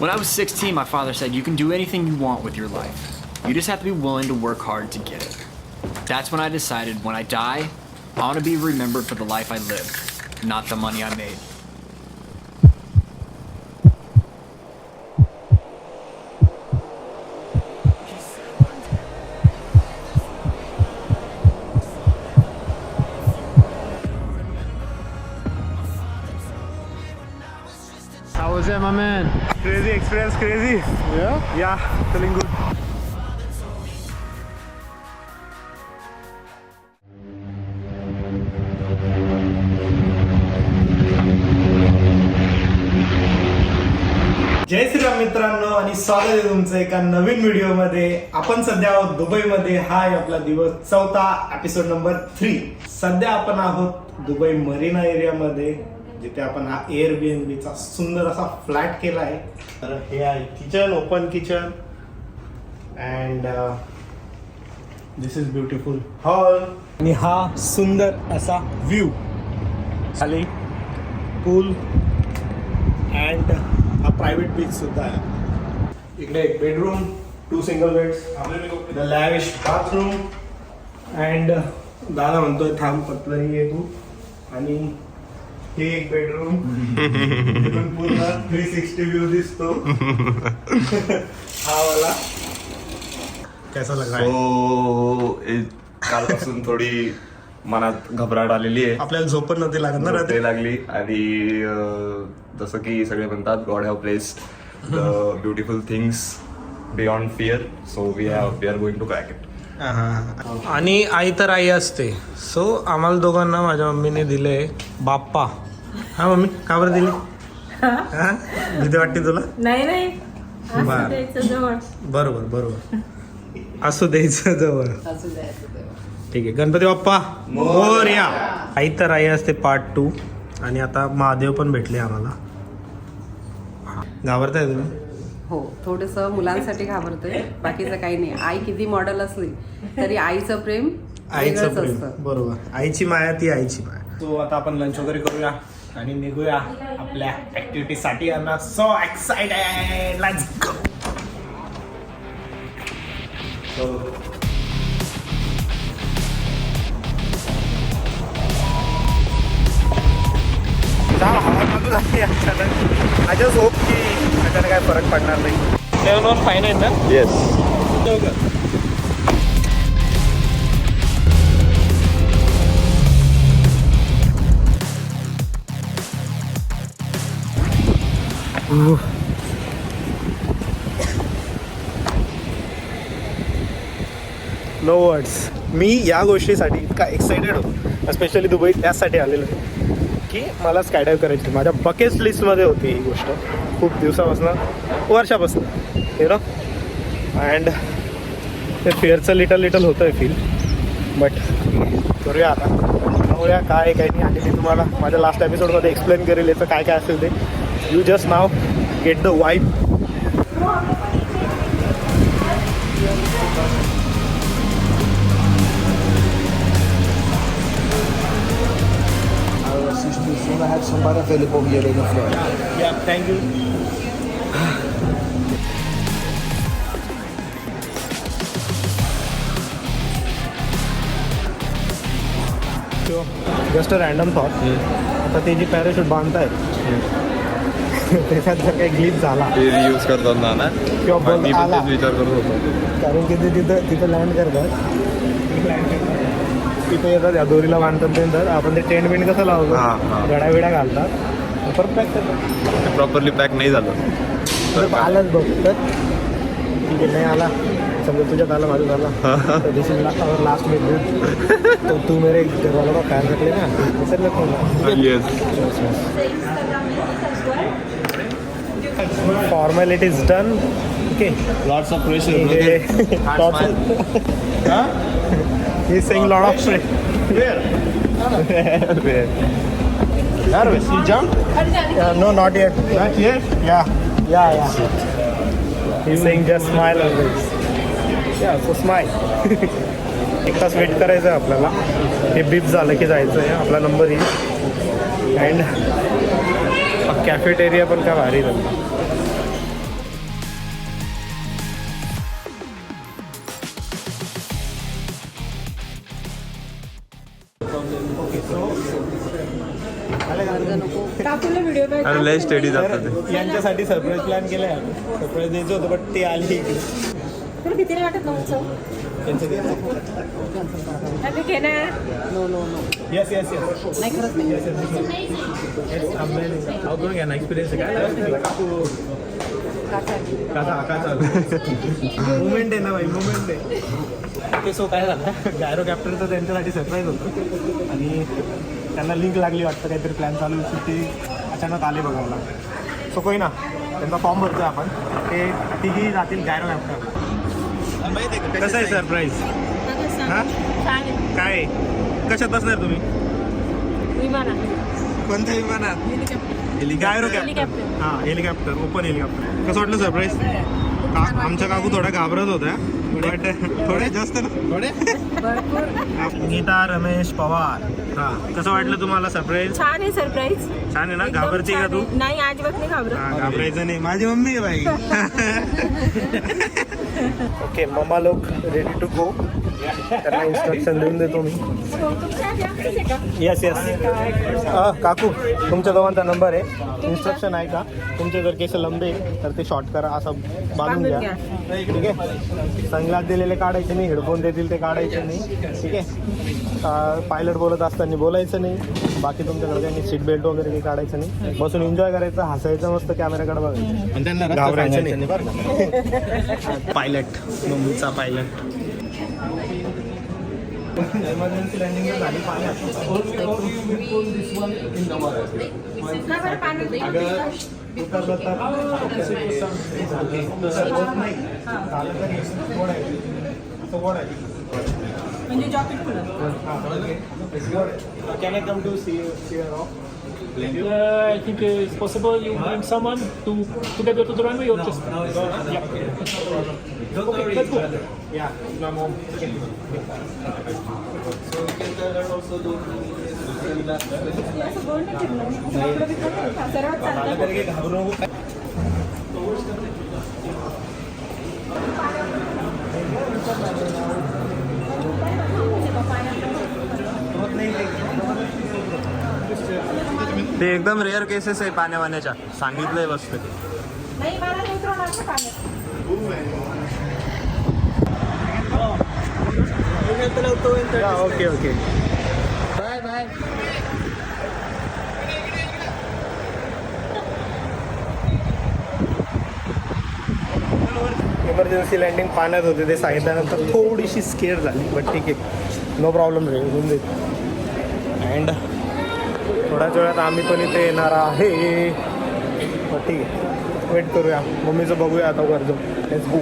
When I was 16, my father said, you can do anything you want with your life. You just have to be willing to work hard to get it. That's when I decided when I die, I want to be remembered for the life I lived, not the money I made. How was it, my man? Crazy experience, crazy. Yeah? Yeah, feeling good. जय श्रीराम मित्रांनो आणि स्वागत आहे तुमचं एका नवीन व्हिडिओमध्ये. आपण सध्या आहोत दुबईमध्ये. हा आहे आपला दिवस 4था एपिसोड नंबर 3. सध्या आपण आहोत दुबई मरीना एरियामध्ये, जिथे आपण हा एअरबीएनबीचा सुंदर असा फ्लॅट केला आहे. तर हे आहे kitchen, open kitchen and this is beautiful hall. आणि हा सुंदर असा व्ह्यू, खाली पूल अँड हा प्रायव्हेट बीच सुद्धा आहे. इकडे एक bedroom, 2 single beds, the lavish bathroom and दादा म्हणतोय थांब पतलंही आहे तू. आणि हे एक बेडरूम, पूर्ण 360 व्ह्यू दिसतो. हा वाला कैसा लग रहा है? कालपासून थोडी मनात घबराट आलेली आहे. आपल्याला झोपण नव्हती लागत ना रात्री. लागली. आणि जसं की सगळे म्हणतात, God have placed the beautiful things beyond fear, so we are going to crack it. आणि आई तर आई असते, सो आम्हाला दोघांना माझ्या मम्मीने दिले बाप्पा. हा मम्मी, का बरं दिली? भीती वाटते तुला? नाही बरं. बरोबर बरोबर, असू द्यायचं जवळ. ठीक आहे. गणपती बाप्पा मोरया. आई तर आई असते पार्ट 2. आणि आता महादेव पण भेटले आम्हाला. घाबरताय तुम्ही? हो, थोडस मुलांसाठी घाबरतोय, बाकीचं काही नाही. आई किती मॉडेल असली तरी आईचं प्रेम आईचं वेगळंच प्रेम, असतं. बरोबर. आईची माया ती आईची माया. तो आता आपण लंच वगैरे करूया आणि निघूया आपल्या ऍक्टिव्हिटीसाठी. आम्ही so excited, let's go. I just hope की त्याच्याने काय फरक पडणार नाही. 7 फाईन आहेत ना? येस. No words. मी या गोष्टीसाठी इतका एक्सायटेड होतो, स्पेशली दुबई त्यासाठी आलेलो आहे की मला स्कायडाईव्ह करायची. माझ्या बकेट लिस्टमध्ये होती ही गोष्ट खूप दिवसापासून, वर्षापासून, यु नो. अँड ते फिअरचं लिटल होतं आहे फील, बट करूया आता. बघूया काय काही नाही. आणि मी तुम्हाला माझ्या लास्ट एपिसोडमध्ये एक्सप्लेन करेल याचं काय काय असेल ते. You just now get the vibe. I have somebody available here in the floor. Yeah, thank you. Just a random thought. आता ते जी पॅराशूट बांधतायत त्याच्यात जर काही ग्लिच झाला, ते यूज करताना ना किंवा बल मी पण आला, तेच विचार करत होतो. कारण की ते तिथं लँड करतात, तिथे येतात, या दोरीला बांधतात. नंतर आपण ते टेंट बिंट कसं लावतो, गड्या बिड्या घालतात, परत पॅक करतात. प्रॉपरली पॅक नाही झालं तर आलाच बघ. तर ठीक आहे, नाही आला, समजा तुझ्यात आला, माझ्यात आला, तर दिस इज लास्ट मिनिट. तो तू मेरे घरवाला का कार रखले ना, सर रखूंगा. Yes. Formalities done. Okay. Lots of pressure. He's saying lot of Where? Nervous? You jump? No, not yet. Not yet? Yeah. He's saying just smile always. Yeah, so smile. एक तास weight करायचं आहे आपल्याला. हे बीप झालं की जायचं आहे, आपला नंबर येईल. अँड कॅफेटेरिया पण काय भारी झालं. अरे लय स्टडी जातं ते. यांच्यासाठी सरप्राईज प्लॅन केलाय सरप्राईज द्यायचं होतं बट ते आली इकडे तुला भीती नाही वाटत नव्हतं त्यांचं येस येस येस नाही खरंच नाही करून घ्या ना एक्सपिरियन्स काय मुवमेंट आहे ना भाई मुवमेंट आहे ते सो काय झालं गायरो कॅप्टनचं त्यांच्यासाठी सरप्राईज होतं आणि त्यांना लिंक लागली वाटतं काहीतरी प्लॅन चालू होती ते अचानक आले बघायला सो काही ना त्यांचा फॉर्म भरतो आपण ते तिघी जातील गायरो कॅप्टन कसं आहे सरप्राईज हां काय कशात बसणार तुम्ही कोणत्या विमानात गायरो कॅप्टन हां हेलिकॉप्टर ओपन हेलिकॉप्टर कसं वाटलं सरप्राईज आमच्या काकू थोड्या घाबरत होत्या बट थोडे जास्त ना थोडे गीता रमेश पवार हां कसं वाटलं तुम्हाला सरप्राईज छान आहे सरप्राईज छान आहे ना घाबरची का तू नाही अजिबात नाही घाबरत हां घाबरायचं नाही माझी मम्मी आहे बाई ओके मम्मा लोक रेडी टू गो त्यांना इन्स्ट्रक्शन देऊन देतो मी येस येस काकू तुमच्या दोघांचा नंबर आहे इन्स्ट्रक्शन आहे का तुमचे जर केस लंबे तर ते शॉर्ट करा असं बांधून घ्या ठीक आहे सनग्लास दिलेले काढायचे नाही हेडफोन देतील ते काढायचे नाही ठीक आहे पायलट बोलत असताना बोलायचं नाही बाकी तुमच्याकडे काही सीट बेल्ट वगैरे काही काढायचं नाही बसून एन्जॉय करायचं हसायचं मस्त कॅमेराकडे बघायचं घाबरायचं नाही पायलट मुंबईचा पायलट एमर्जन्सी लँडिंग झाली पाण्यात म्हणजे जॉकेट खुलं can I come to see off I think it's possible you bring someone to get you to the runway or just yeah. Okay, let's go. Yeah, I'm home. So you can also do घाबरू नको ते एकदम rare cases आहे पाण्यावाण्याच्या सांगितलंय बसते नाही मला नाही उतरवणार का पाण्यात okay okay bye bye emergency landing पाण्यात होते ते सांगितल्यानंतर थोडीशी स्केअर झाली बट ठीक आहे नो प्रॉब्लेम रे होऊन देत अँड थोड्याच वेळात आम्ही पण इथे येणार आहे बट ठीक आहे वेट करूया मम्मीचं बघूया आता वर जाऊ लेट्स गो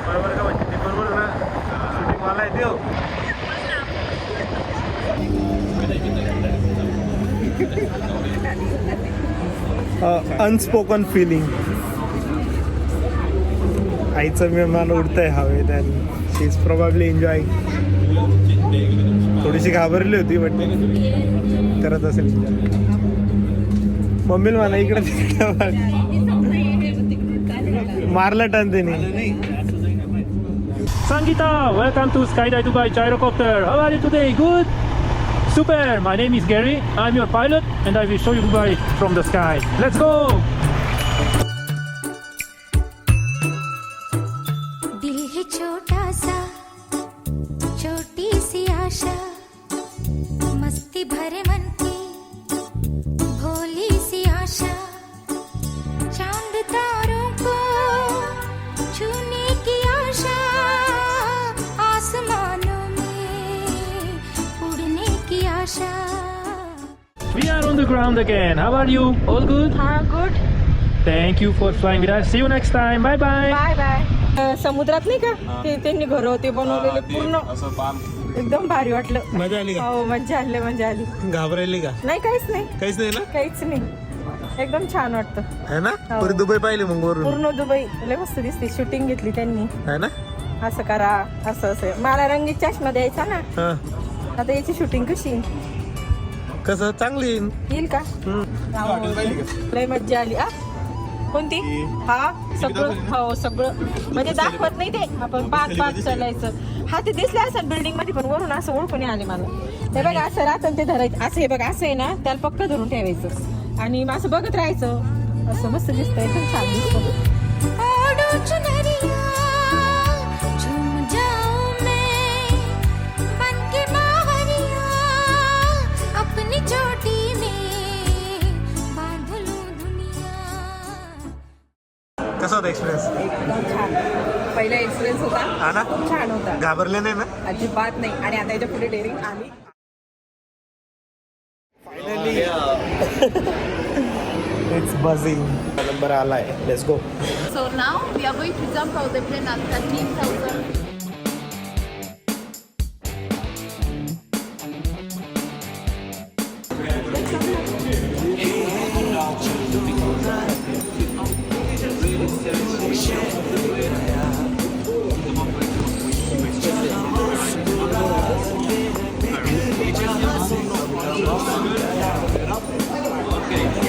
बरोबर का म्हणजे ते बरोबर ना शूटिंग मला येते हो अनस्पोकन फिलिंग आईचं विमान उडतंय हवेत आणि शी इज प्रोबॅबली एन्जॉय थोडीशी घाबरली होती बट करत असेल मम्मीला म्हणा इकडे मारला टन त्याने Sangeeta, welcome to Skydive Dubai Gyrocopter. How are you today? Good? Super. My name is Gary. I'm your pilot and I will show you Dubai from the sky. Let's go. दिल है छोटा सा छोटी C आशा मस्ती भरे मन की भोली सी आशा चांद तारों को छूने की आशा आसमानों में उड़ने की आशा We are on the ground again. How are you? All good? हा good Thank you for flying with us. See you next time. Bye bye. Bye bye समुद्रात नाही का ते त्यांनी घर होते बनवलेले पूर्ण एकदम भारी वाटलं मजा आली का हो मजा आली मजा आली घाबरायली का नाही काहीच नाही काहीच नाही ना काहीच नाही एकदम छान वाटतं है ना पुरी दुबई पाहिली मग वरून पूर्ण दुबई लय मस्त दिसते शूटिंग घेतली त्यांनी है ना असं करा असं असं मला रंगीत चष्मा द्यायचा ना हा आता याची शूटिंग कशी येईल? कसं चांगली येईन. येईल का लय मज्जा आली आ कोणती हा सगळं हो सगळं म्हणजे दाखवत नाही ते आपण पाच चालायचं हा ते दिसले असं बिल्डिंग मध्ये पण वरून असं ओळखून आले मला हे बघा असं राहतं ते धरायचं असं हे बघा असं आहे ना त्याला पक्क धरून ठेवायचं आणि असं बघत राहायचं असं मस्त दिसतं एकदम छान दिसतं ओढ़ो चुनरिया, झूम जाऊं मैं, बनके बावरिया, अपनी चोटी में बांध लूं दुनिया. कसा होता एक्सपिरियन्स? एकदम छान पहिला एक्सपिरियन्स होता हा ना? खूप छान होता घाबरले नाही ना? अजिबात नाही आणि आता याच्या पुढे डेअरिंग आली इट्स बझिंग नंबर आलाय let's go So now we are going to jump out the plane at 13,000.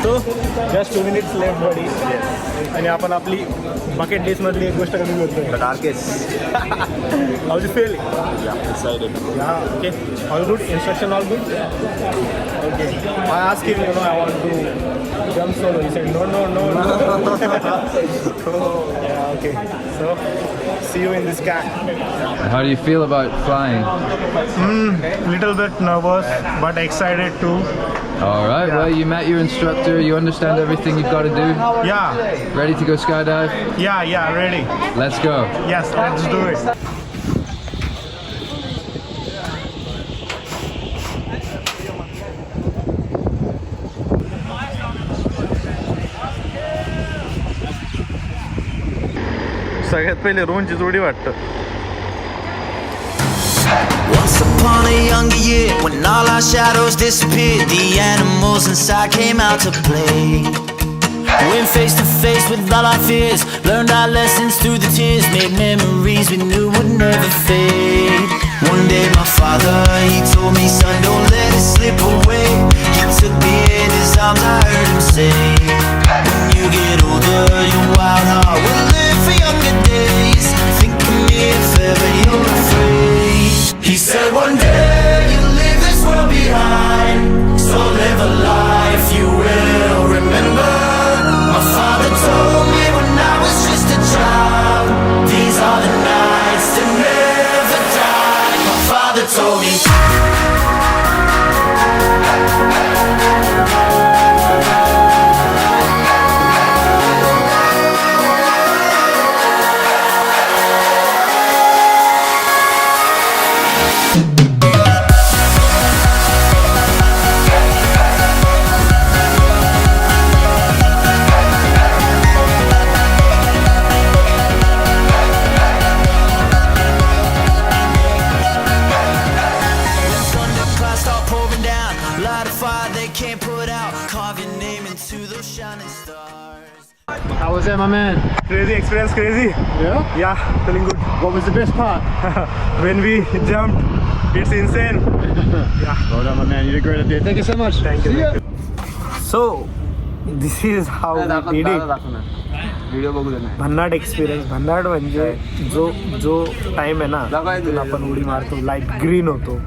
तो जस्ट 2 minutes लेफ्ट बॉडी आणि आपण आपली बकेट लिस्ट मधली एक गोष्ट कमी करतोय darkest how you feel excited yeah okay all good instruction all good okay I ask him you know I want to jump solo he said no no no yeah okay so see you in the sky How do you feel about flying? little bit nervous but excited too. All right, well, you met your instructor, you understand everything you've got to do. Yeah, Ready to go skydive? yeah, ready. Let's go. Yes, let's do it. सगळ्यात पहिले रोहनची जोडी वाटतं Once upon a younger year, when all our shadows disappeared, the animals inside came out to play. Went face to face with all our fears, learned our lessons through the tears, made memories we knew would never fade. One day my father, he told me, son, don't let it slip away. He took me in his arms, I heard him say, when you get older, your wild heart will live for younger days. Think of me if ever you're afraid. He said one day you'll leave this world behind, so live a life you will remember. My father told me when I was just a child, these are the nights that never die. My father told me How was it, my man? Crazy experience, crazy. Yeah? Yeah, feeling good. What was the best part? When we jumped, it's insane. Yeah. Well done, my man. You did great today. Thank you so much. Thank you. See ya. Thank you. So, this is how we did it. Video बघू दे ना भन्नाट experience भन्नाट म्हणजे जो time आहे ना त्यातून आपण उडी मारतो लाईट ग्रीन होतो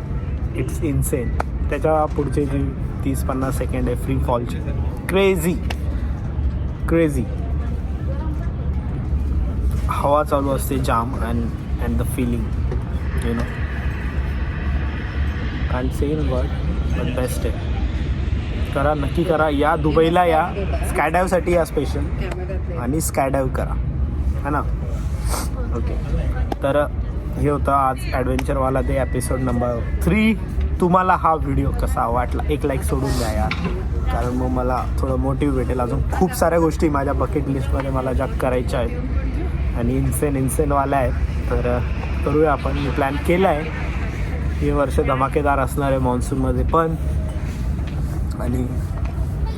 इट्स इन्सेन त्याच्या पुढचे जी 30-50 सेकंड आहे फ्री फॉलचे क्रेझी हवा चालू असते जाम and the feeling you know can't say in word but best आहे करा नक्की करा या दुबईला या स्कायडाईव्हसाठी या स्पेशल आणि स्कायडाईव्ह करा है ना ओके तर हे होतं आज ॲडव्हेंचरवाला ते एपिसोड नंबर 3 तुम्हाला हा व्हिडिओ कसा वाटला एक लाईक सोडून द्या यार कारण मग मला थोडं मोटिव्ह भेटेल अजून खूप साऱ्या गोष्टी माझ्या बकेट लिस्टमध्ये मला ज्या करायच्या आहेत आणि इन्सेनवाल्या आहेत तर करूया आपण मी प्लॅन केला आहे हे वर्ष धमाकेदार असणार आहे मान्सूनमध्ये पण आणि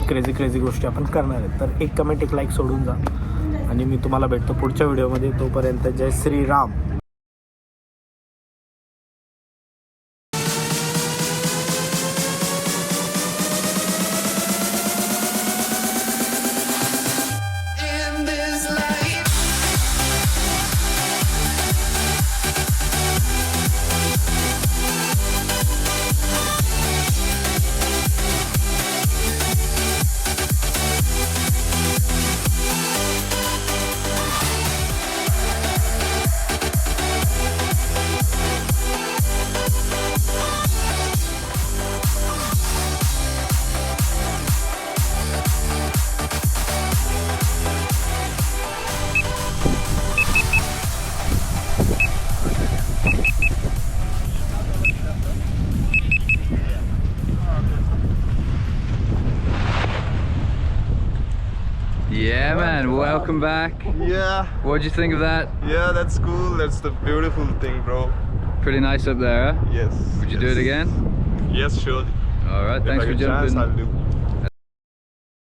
क्रेझी गोष्टी आपण करणार आहेत तर एक कमेंट एक लाईक सोडून जा आणि मी तुम्हाला भेटतो पुढच्या व्हिडिओमध्ये तोपर्यंत जय Shriram. in Yeah, man. Welcome back. Yeah, What'd you think of that? yeah, that's cool. That's the beautiful thing, bro. Pretty nice up there, huh? Yes. Would you do it again? Yes, sure. All right. Thanks for jumping. I'll do.